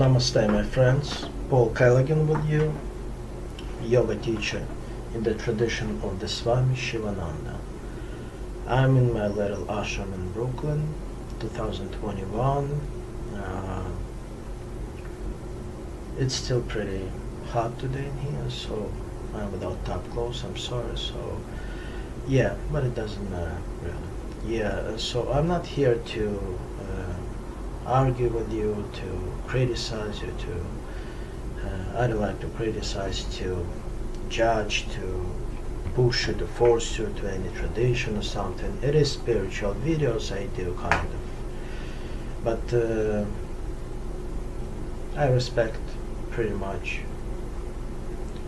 Namaste, my friends. Pavel Kalagin with you, yoga teacher in the tradition of the Swami Shivananda. I'm in my little ashram in Brooklyn, 2021. It's still pretty hot today in here, so I'm without top clothes, I'm sorry. So yeah, but it doesn't matter really. Yeah, so I'm not here to argue with you, to criticize you, I don't like to criticize, to judge, to push you, to force you to any tradition or something. It is spiritual videos I do, kind of. But I respect pretty much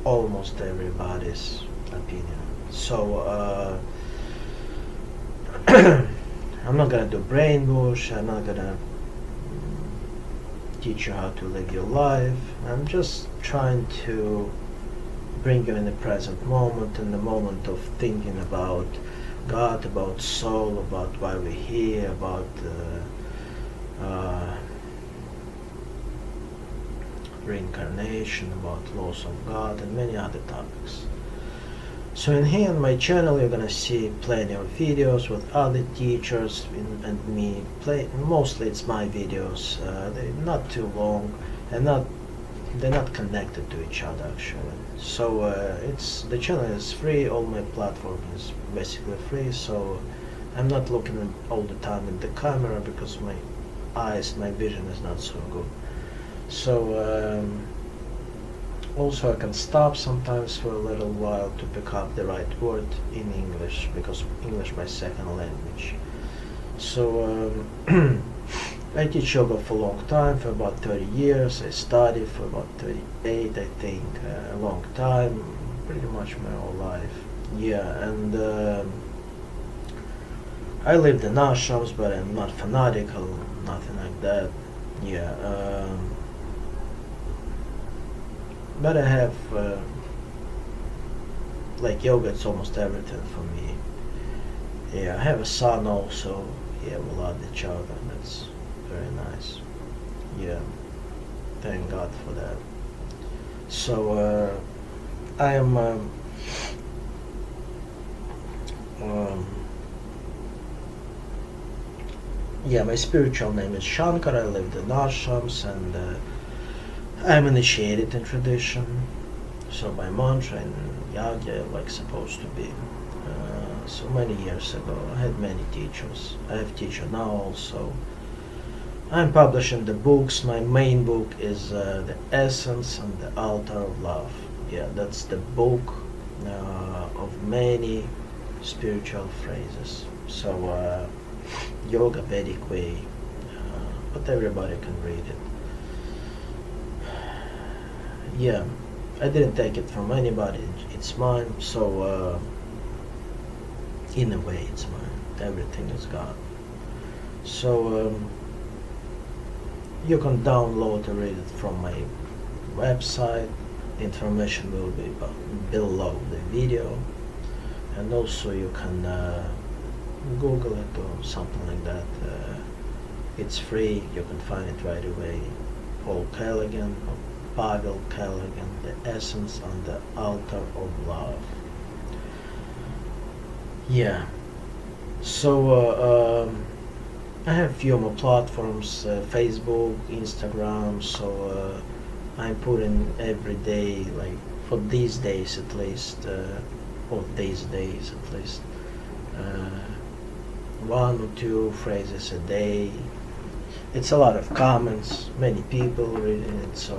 almost everybody's opinion. So I'm not gonna do brainwash, I'm not gonna teach you how to live your life. I'm just trying to bring you in the present moment, in the moment of thinking about God, about soul, about why we're here, about reincarnation, about loss of God, and many other topics. So in here on my channel you're gonna see plenty of videos with other teachers and me. Mostly it's my videos. They're not too long and they're not connected to each other actually. So the channel is free. All my platform is basically free. So I'm not looking all the time in the camera because my eyes, my vision is not so good. So also I can stop sometimes for a little while to pick up the right word in English, because English my second language. So I teach yoga for a long time, for about 30 years. I studied for about 38, I think, a long time, pretty much my whole life. Yeah, and I lived in ashrams, but I'm not fanatical, nothing like that. Yeah. But I have, like yoga, it's almost everything for me. Yeah, I have a son also. Yeah, we love each other. That's very nice. Yeah, thank God for that. So I am. Yeah, my spiritual name is Sankara. I lived in ashrams and. I'm initiated in tradition, so my mantra in yoga like supposed to be. So many years ago I had many teachers. I have teacher now also. I'm publishing the books. My main book is The Essence and the Altar of Love. Yeah, that's the book of many spiritual phrases. So yoga Vedic way, but everybody can read it. Yeah, I didn't take it from anybody, it's mine, so in a way it's mine, everything is God. So you can download and read it from my website. The information will be below the video, and also you can Google it or something like that. It's free, you can find it right away. Pavel Kalagin, Pavel Kalagin, The Essence on the Altar of Love. Yeah, so I have few more platforms, Facebook, Instagram, so I'm putting every day, like for these days at least, or these days at least, 1 or 2 phrases a day. It's a lot of comments, many people reading it, so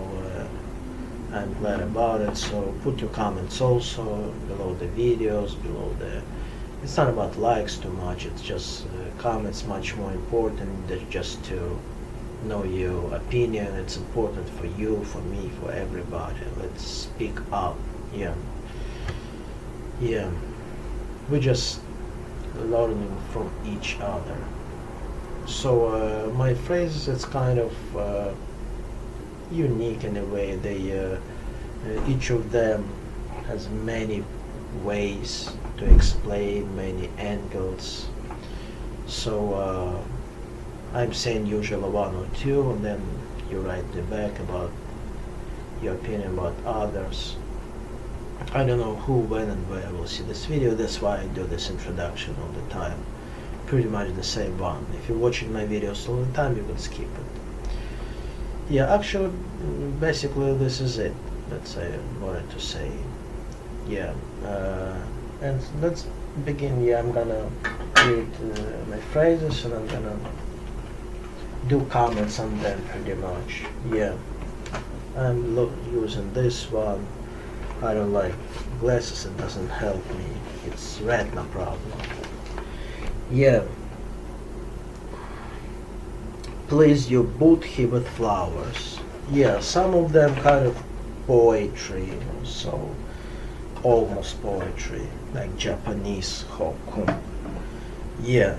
I'm glad about it. So put your comments also below the videos, below the... It's not about likes too much, it's just comments much more important than just to know your opinion. It's important for you, for me, for everybody. Let's speak up. Yeah. Yeah. We're just learning from each other. So my phrases, it's kind of unique in a way. They each of them has many ways to explain, many angles. So I'm saying usually 1 or 2, and then you write me back about your opinion about others. I don't know who, when, and where will see this video. That's why I do this introduction all the time. Pretty much the same one. If you're watching my videos all the time, you can skip it. Yeah, actually, basically this is it. That's I wanted to say. Yeah, and let's begin. Yeah, I'm gonna read my phrases, and I'm gonna do comments on them pretty much. Yeah, I'm using this one. I don't like glasses, it doesn't help me. It's retina problem. Yeah. Please your Buddhi with flowers. Yeah, some of them kind of poetry, so almost poetry, like Japanese hokku. Yeah.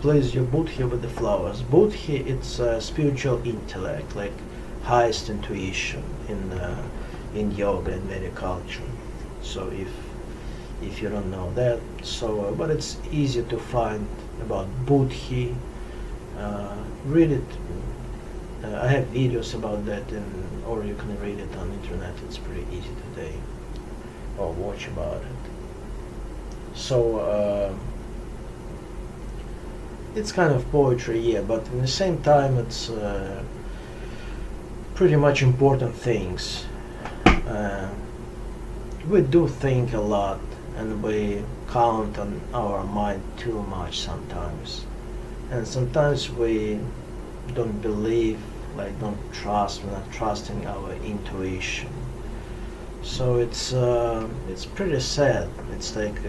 Please your Buddhi with the flowers. Buddhi, it's spiritual intellect, like highest intuition in yoga and Vedic culture. So if you don't know that, so but it's easy to find about Buddhi. Read it. I have videos about that, or you can read it on internet. It's pretty easy today, or watch about it. So it's kind of poetry, yeah, but at the same time it's pretty much important things. We do think a lot, and we count on our mind too much sometimes, and sometimes we don't believe, like don't trust, we're not trusting our intuition. So it's pretty sad. It's like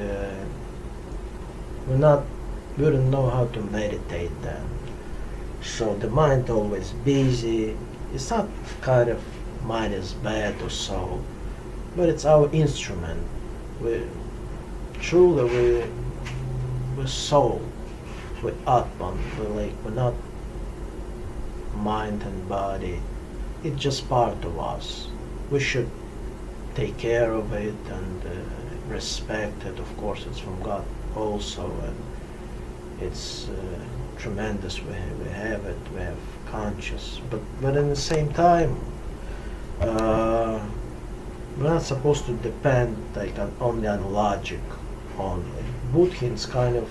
we don't know how to meditate then. So the mind always busy. It's not kind of mind is bad or so, but it's our instrument. We're soul, we're Atman, we're not mind and body. It's just part of us. We should take care of it and respect it. Of course, it's from God also, and it's tremendous. We have it. We have conscious, but at the same time, we're not supposed to depend like only on logic only. Buddhi is kind of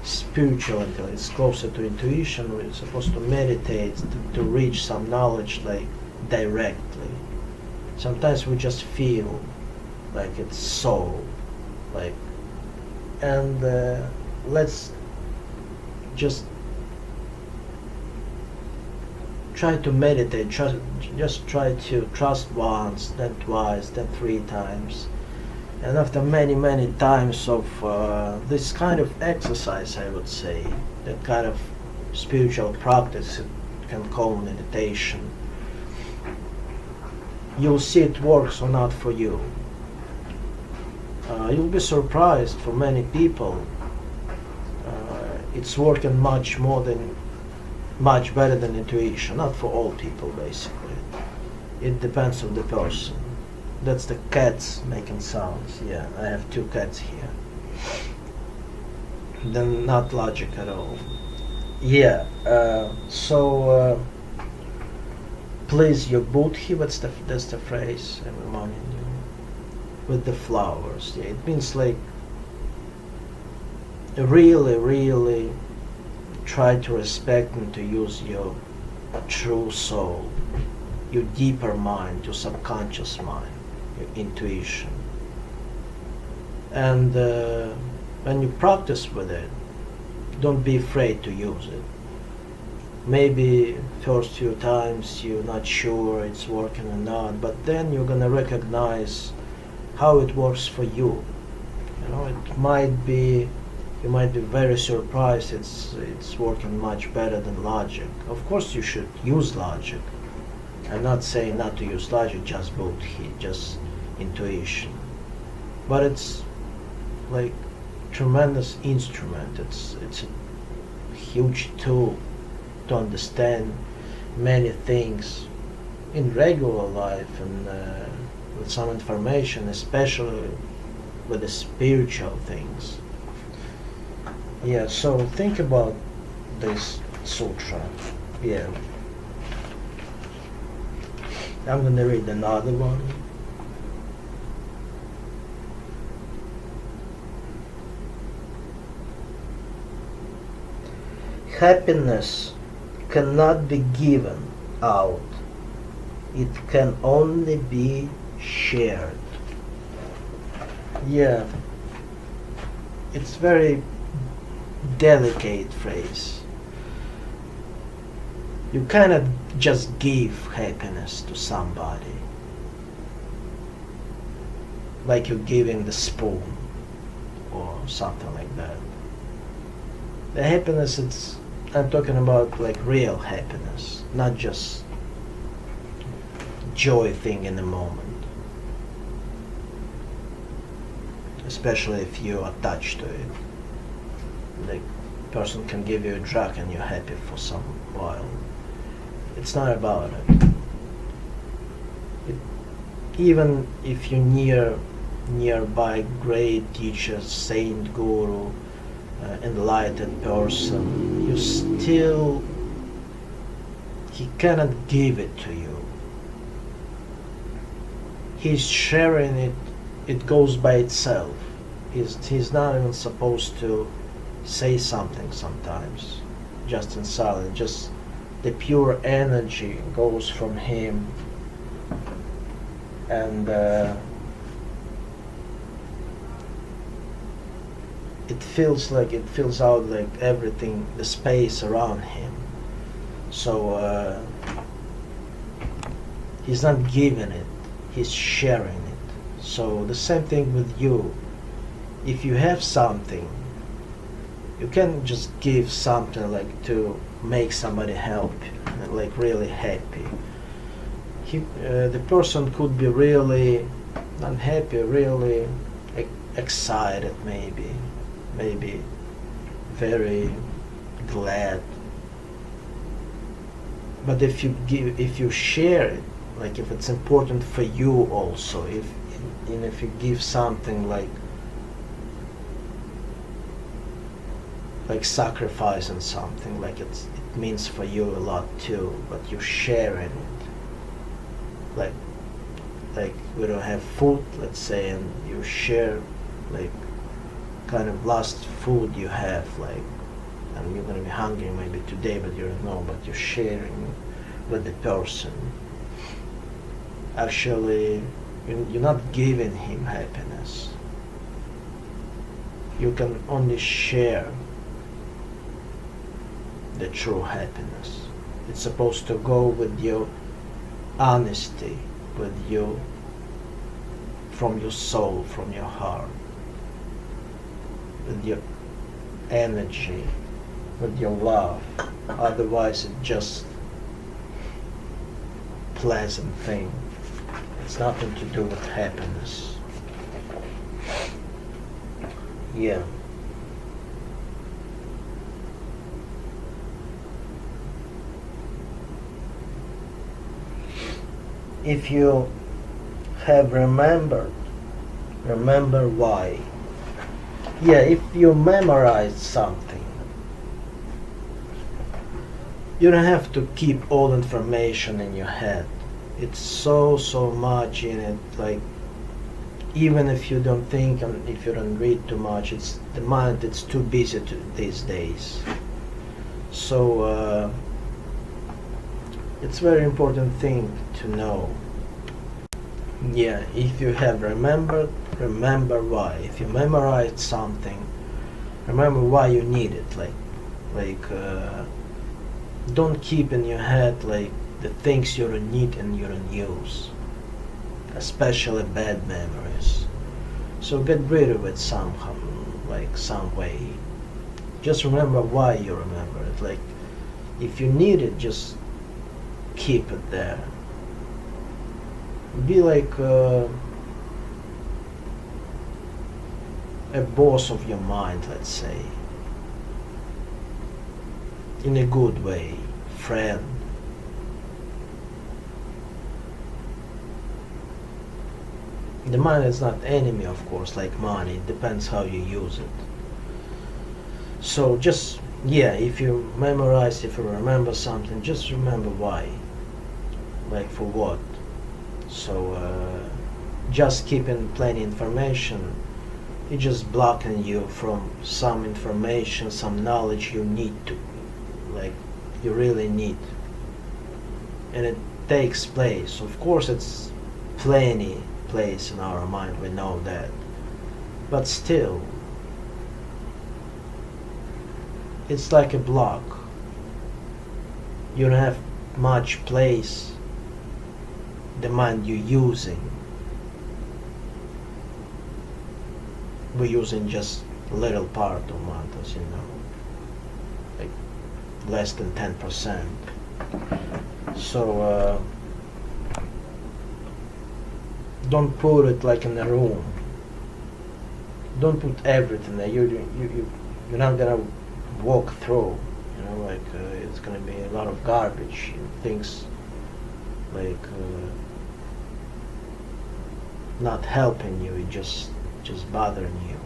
spiritual intellect. It's closer to intuition. We're supposed to meditate to reach some knowledge like directly. Sometimes we just feel like it's soul, like, and let's just try to meditate, just try to trust once, then twice, then 3 times. And after many times of this kind of exercise, I would say, that kind of spiritual practice, it can call meditation, you'll see it works or not for you. You'll be surprised. For many people, it's working much better than intuition. Not for all people, basically. It depends on the person. That's the cats making sounds. Yeah, I have 2 cats here. They're not logic at all. Yeah. So please your Buddhi. That's the phrase I'm reminding you. With the flowers. Yeah, it means like really try to respect and to use your true soul, your deeper mind, your subconscious mind, your intuition. And when you practice with it, don't be afraid to use it. Maybe first few times you're not sure it's working or not, but then you're gonna recognize how it works for you. You know, you might be very surprised it's working much better than logic. Of course you should use logic. I'm not saying not to use logic, just Buddhi, just intuition. But it's like tremendous instrument. It's a huge tool to understand many things in regular life, and with some information, especially with the spiritual things. Yeah, so think about this Sutra. Yeah. I'm going to read another one. Happiness cannot be given out. It can only be shared. Yeah. It's very delicate phrase. You cannot just give happiness to somebody like you're giving the spoon or something like that. The happiness, I'm talking about like real happiness, not just joy thing in the moment, especially if you're attached to it. Like person can give you a drug and you're happy for some while. It's not about it. Even if you're nearby great teacher, saint, guru, enlightened person, he cannot give it to you. He's sharing it. It goes by itself. He's not even supposed to say something sometimes, just in silence. Just the pure energy goes from him, and it fills out like everything, the space around him. So he's not giving it, he's sharing it. So the same thing with you. If you have something, you can just give something like to make somebody happy, like really happy. The person could be really unhappy, really excited, maybe very glad. But if you share it, like if it's important for you also, if you give something like sacrificing something, like it means for you a lot too, but you're sharing it. Like we don't have food, let's say, and you share like kind of last food you have, like, and you're gonna be hungry maybe today, but you don't know, but you're sharing with the person. Actually, you're not giving him happiness. You can only share the true happiness. It's supposed to go with your honesty, with you, from your soul, from your heart, with your energy, with your love. Otherwise it's just pleasant thing. It's nothing to do with happiness. Yeah. If you have remember why. Yeah, if you memorize something, you don't have to keep all information in your head. It's so much in it, like even if you don't think and if you don't read too much, it's the mind, it's too busy these days. So it's very important thing to know. Yeah, if you have remembered, remember why. If you memorized something, remember why you need it. Like don't keep in your head like the things you don't need and you don't use, especially bad memories. So get rid of it somehow, like some way. Just remember why you remember it. Like if you need it, just keep it there. Be like a boss of your mind, let's say, in a good way, friend. The mind is not enemy, of course, like money. It depends how you use it. So just Yeah, if you memorize, if you remember something, just remember why. Like for what. So just keeping plenty information, it's just blocking you from some information, some knowledge you need to, like you really need. And it takes place. Of course it's plenty place in our mind, we know that. But still, it's like a block. You don't have much place the mind you're using. We're using just a little part of mantas, like less than 10%. So don't put it like in a room. Don't put everything there. You're not gonna walk through. Like it's gonna be a lot of garbage and things like not helping you. It just bothering you.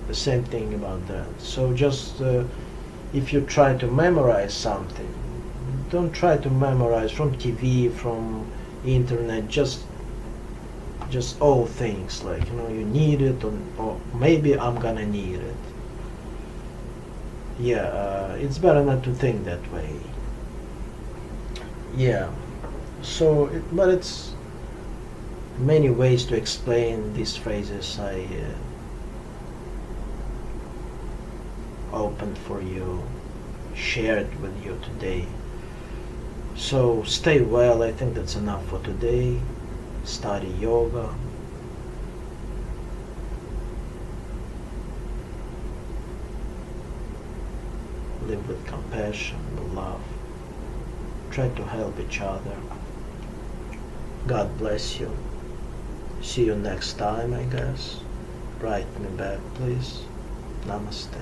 The same thing about that. So just if you try to memorize something, don't try to memorize from TV, from internet. Just all things like you need it, or maybe I'm gonna need it. Yeah, it's better not to think that way. Yeah. So, but it's many ways to explain these phrases I opened for you, shared with you today. So stay well. I think that's enough for today. Study yoga. Live with compassion, with love. Try to help each other. God bless you. See you next time, I guess. Write me back, please. Namaste.